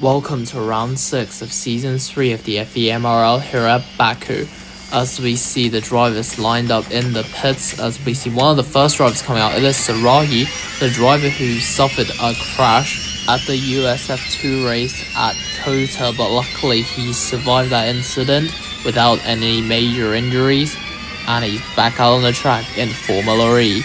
Welcome to round 6 of season 3 of the F.E.M.R.L here at Baku. As we see the drivers lined up in the pits, as we see one of the first drivers coming out, it is Saragi, the driver who suffered a crash at the USF2 race at Kota, but luckily he survived that incident without any major injuries, and he's back out on the track in Formula E.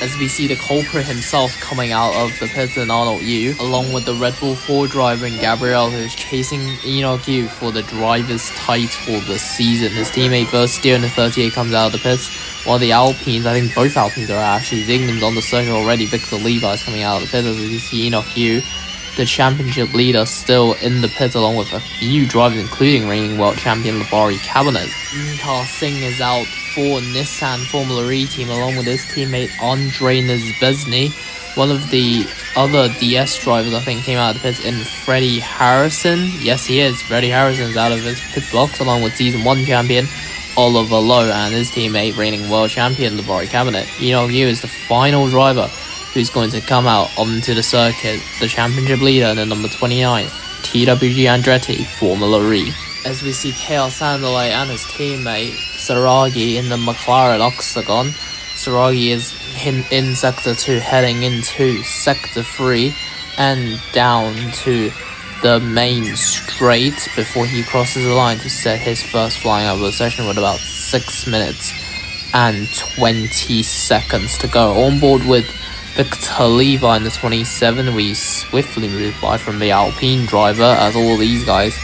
As we see the culprit himself coming out of the pits in Arnold Yu, along with the Red Bull 4 driver in Gabriel, who's chasing Enoch Yu for the driver's title this season. His teammate Verstier in the 38 comes out of the pits, while the Alpines, I think both Alpines are actually, Zygmun's on the circuit already, Victor Levi's coming out of the pits, as we see Enoch Yu, the championship leader, still in the pits along with a few drivers, including reigning world champion Labari Cabinet. Kar Singh is out for Nissan Formula E team along with his teammate Andrei Nezbezny. One of the other DS drivers, I think, came out of the pits in Freddie Harrison. Yes, he is. Freddie Harrison is out of his pit box along with season 1 champion Oliver Lowe and his teammate reigning world champion Labari Cabinet. Enoch Yu is the final driver who's going to come out onto the circuit, the championship leader in the number 29, TWG Andretti Formula E. As we see Chaos Sandelay and his teammate Saragi in the McLaren Octagon. Saragi is in Sector 2 heading into Sector 3 and down to the main straight before he crosses the line to set his first flying out of the session with about 6 minutes and 20 seconds to go. On board with Victor Levi in the 27, we swiftly move by from the Alpine driver, as all these guys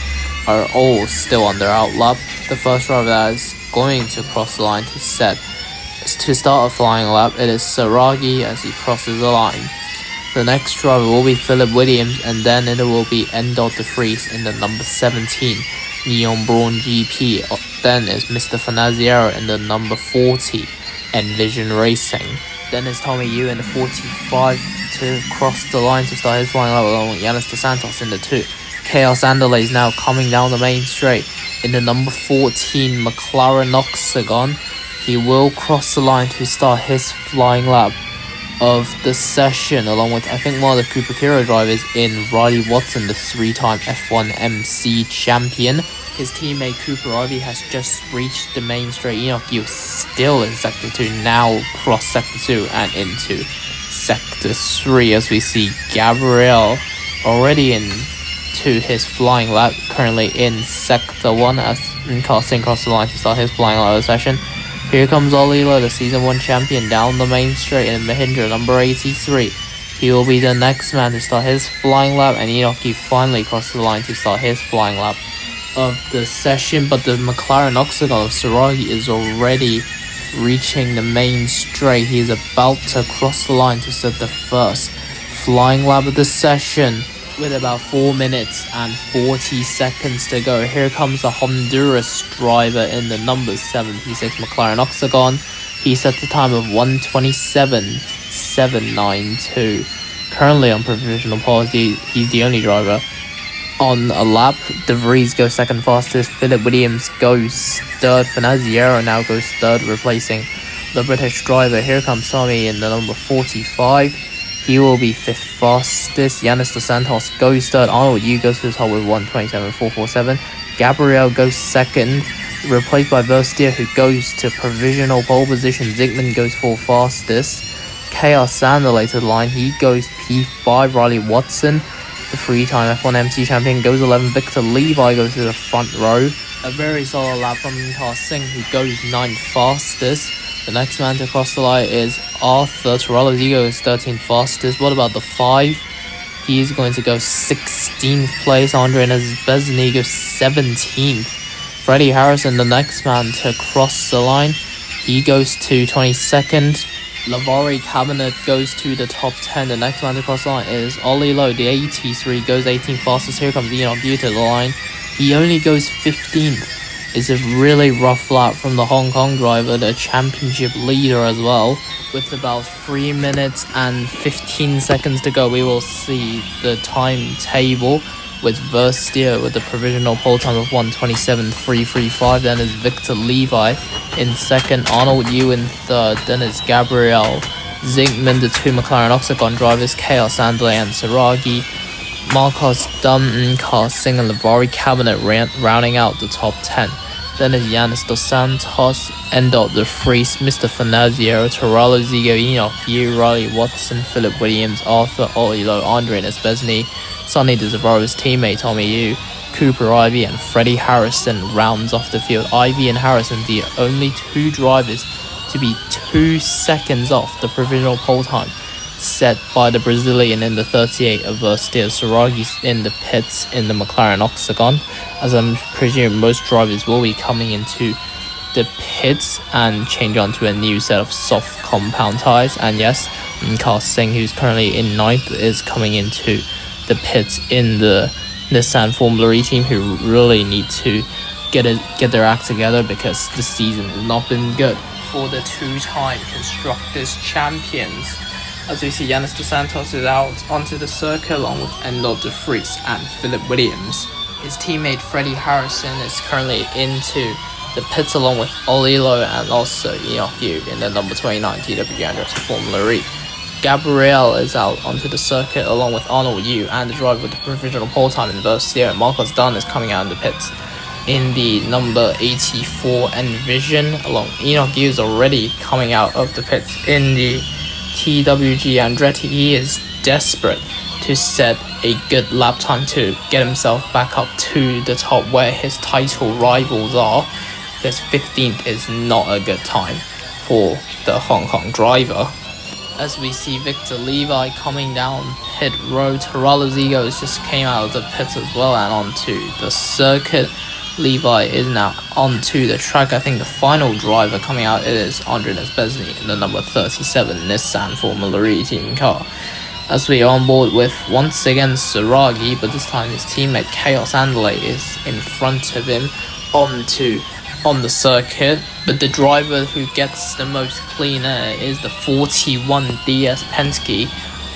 are all still on their outlap. The first driver that is going to cross the line to start a flying lap, it is Saragi as he crosses the line. The next driver will be Philip Williams, and then it will be Endel de Vries in the number 17, Neon Braun GP. Then is Mr. Fanaziero in the number 40, Envision Racing. Then is Tommy Yu in the 45 to cross the line to start his flying lap along with Yanis Dos Santos in the 2. Chaos Anderley is now coming down the main straight in the number 14 McLaren Octagon. He will cross the line to start his flying lap of the session along with, I think, one of the Cooper Kiro drivers in Riley Watson, the 3-time F1 MC champion. His teammate Cooper Ivy has just reached the main straight. Enoch Yu still in Sector 2, now cross Sector 2 and into Sector 3 as we see Gabriel already into his flying lap, currently in Sector 1 as Kar Singh crossed the line to start his flying lap of the session. Here comes Ollie Lowe, the season 1 champion, down the main straight in Mahindra number 83. He will be the next man to start his flying lap, and Enoch Yu finally crosses the line to start his flying lap of the session, but the McLaren Octagon of Saragi is already reaching the main straight. He is about to cross the line to set the first flying lap of the session with about 4 minutes and 40 seconds to go. Here comes the Honduras driver in the number 76 McLaren Octagon. He sets a time of 1:27.792. Currently on provisional pause, he's the only driver on a lap. De Vries goes second fastest, Philip Williams goes third, Fanaziero now goes third, replacing the British driver. Here comes Tommy in the number 45. He will be 5th fastest. Yanis Dos Santos goes third. Arnold Yu goes to the top with 1:27.447. Gabriel goes second, replaced by Verstier, who goes to provisional pole position. Zygmunt goes 4th fastest. Chaos Sandelay to the line. He goes P5. Riley Watson, the 3-time F1 MC champion, goes 11th. Victor Levi goes to the front row. A very solid lap from Kar Singh, who goes 9th fastest. The next man to cross the line is Arthur Torello. He goes 13th fastest. What about the 5? He is going to go 16th place. Andrei Nezbezny goes 17th. Freddie Harrison, the next man to cross the line, he goes to 22nd. Labari Cabinet goes to the top 10. The next man to cross the line is Ollie Lowe, the 83, goes 18th fastest. Here comes Enoch Yu to the line. He only goes 15th. It's a really rough lap from the Hong Kong driver, the championship leader as well. With about 3 minutes and 15 seconds to go, we will see the timetable with Verstier with the provisional pole time of 1:27.335. Then is Victor Levi in second, Arnold Yu in third. Then is Gabriel Zygmunt, the 2 McLaren Octagon drivers, Chaos Andley and Saragi. Marcos Dunn, Singh and Livari Cabinet rounding out the top 10. Then is Yanis Dos Santos, Endo De Vries, Mr. Fernazio, Torello Zigo, Enoch Yu, Riley Watson, Philip Williams, Arthur Olilo, Andre Nesbesny, Sonny DeZavaro's teammate Tommy Yu, Cooper Ivy and Freddie Harrison rounds off the field. Ivy and Harrison the only two drivers to be 2 seconds off the provisional pole time set by the Brazilian in the 38 of Steel Saragi in the pits in the McLaren Octagon, as I'm presuming most drivers will be coming into the pits and change onto a new set of soft compound tyres. And yes, Karl Singh, who's currently in 9th, is coming into the pits in the Nissan Formula E team, who really need to get their act together because the season has not been good for the two-time Constructors Champions. As we see, Yanis Dos Santos is out onto the circuit along with Endo De Vries and Philip Williams. His teammate Freddie Harrison is currently into the pits along with Olilo and also Enoch Yu in the number 29 TW Formula E. Gabriel is out onto the circuit along with Arnold Yu and the driver with the provisional pole time in first year. Marcos Dunn is coming out in the pits in the number 84 Envision along. Enoch Yu is already coming out of the pits in the TWG Andretti. He is desperate to set a good lap time to get himself back up to the top where his title rivals are, because 15th is not a good time for the Hong Kong driver. As we see Victor Levi coming down pit road, Torello Zigos just came out of the pits as well and onto the circuit. Levi is now onto the track. I think the final driver coming out is Andre Nesbesny in the number 37 Nissan Formula E team car. As we are on board with once again Saragi, but this time his teammate Chaos Andale is in front of him on the circuit. But the driver who gets the most clean air is the 41 DS Penske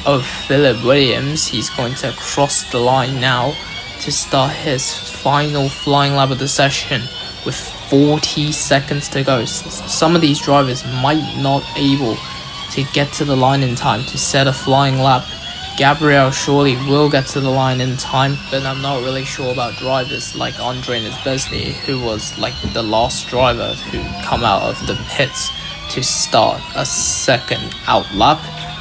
of Philip Williams. He's going to cross the line now to start his final flying lap of the session with 40 seconds to go. Some of these drivers might not able to get to the line in time to set a flying lap. Gabriel surely will get to the line in time, but I'm not really sure about drivers like Andre Nesbesny, who was like the last driver who come out of the pits to start a second out lap.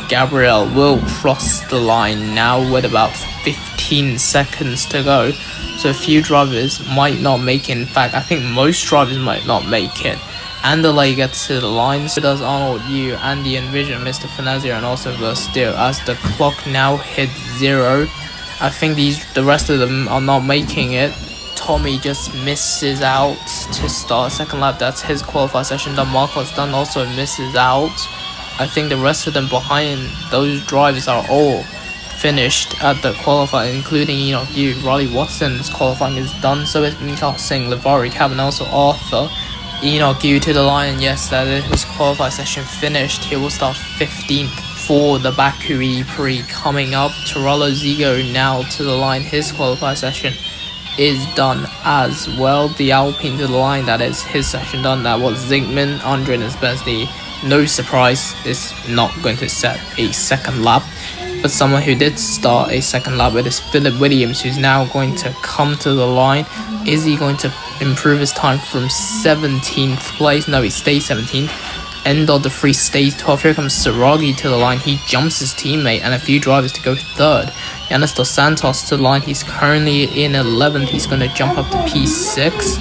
Gabriel will cross the line now with about 15 seconds to go, so a few drivers might not make it. In fact, I think most drivers might not make it. Andale gets to the line, so does Arnold Yu, Andy Envision, Mr. Fernazio, and also Versteer. As the clock now hits 0, I think the rest of them are not making it. Tommy just misses out to start a second lap. That's his qualified session done. Marcos Dunn also misses out. I think the rest of them behind those drivers are all finished at the qualifying, including Enoch Yu. Riley Watson's qualifying is done, so is Karl Singh, Livari Cab, and also Arthur. Enoch Yu to the line, and yes, that is his qualified session finished. He will start 15th for the Baku E-Prix coming up. Torello Zigo now to the line, his qualified session is done as well. The Alpine to the line, that is his session done. That was Zygmunt. Andre Nesbesny, no surprise, is not going to set a second lap. But someone who did start a second lap with is Philip Williams, who's now going to come to the line. Is he going to improve his time from 17th place? No, he stays 17th. Endo De Vries stays 12th. Here comes Saragi to the line. He jumps his teammate and a few drivers to go 3rd. Yanis Dos Santos to the line. He's currently in 11th. He's going to jump up to P6.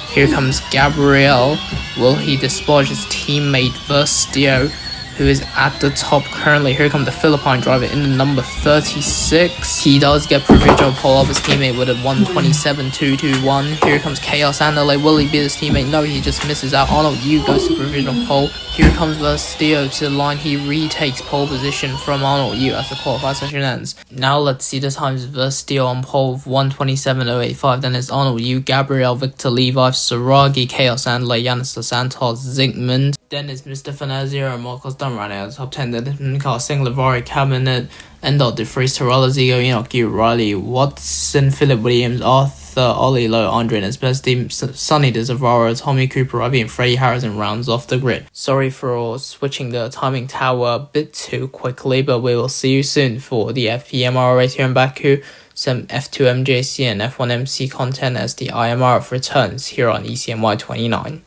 Here comes Gabriel. Will he dislodge his teammate Verstio, who is at the top currently? Here comes the Philippine driver in the number 36. He does get provisional pole of his teammate with a 1:27.221. Here comes Chaos Andale. Will he beat his teammate? No, he just misses out. Arnold Yu goes to provisional pole. Here comes Verstio to the line. He retakes pole position from Arnold Yu as the qualified session ends. Now let's see the times. Verstio on pole of 1:27.085. Then it's Arnold Yu, Gabriel, Victor Levi, Saragi, Chaos Andale, Yanis Dos Santos, Zygmunt. Then it's Mr. Fernazio and Marcos Dunn running out of the top 10. Then Karl Singh, Livari Cabinet, Endo De Vries, Torello Zigo, Enoch Yu, Riley Watson, Philip Williams, Arthur third, Ollie Lowe, Andre in his best team, Sonny DeZavara, Tommy Cooper, Ravi, and Freddie Harrison rounds off the grid. Sorry for switching the timing tower a bit too quickly, but we will see you soon for the F.E.M.R.L race here in Baku, some F2 MJC and F1 MC content as the IMRF returns here on ECNY 29.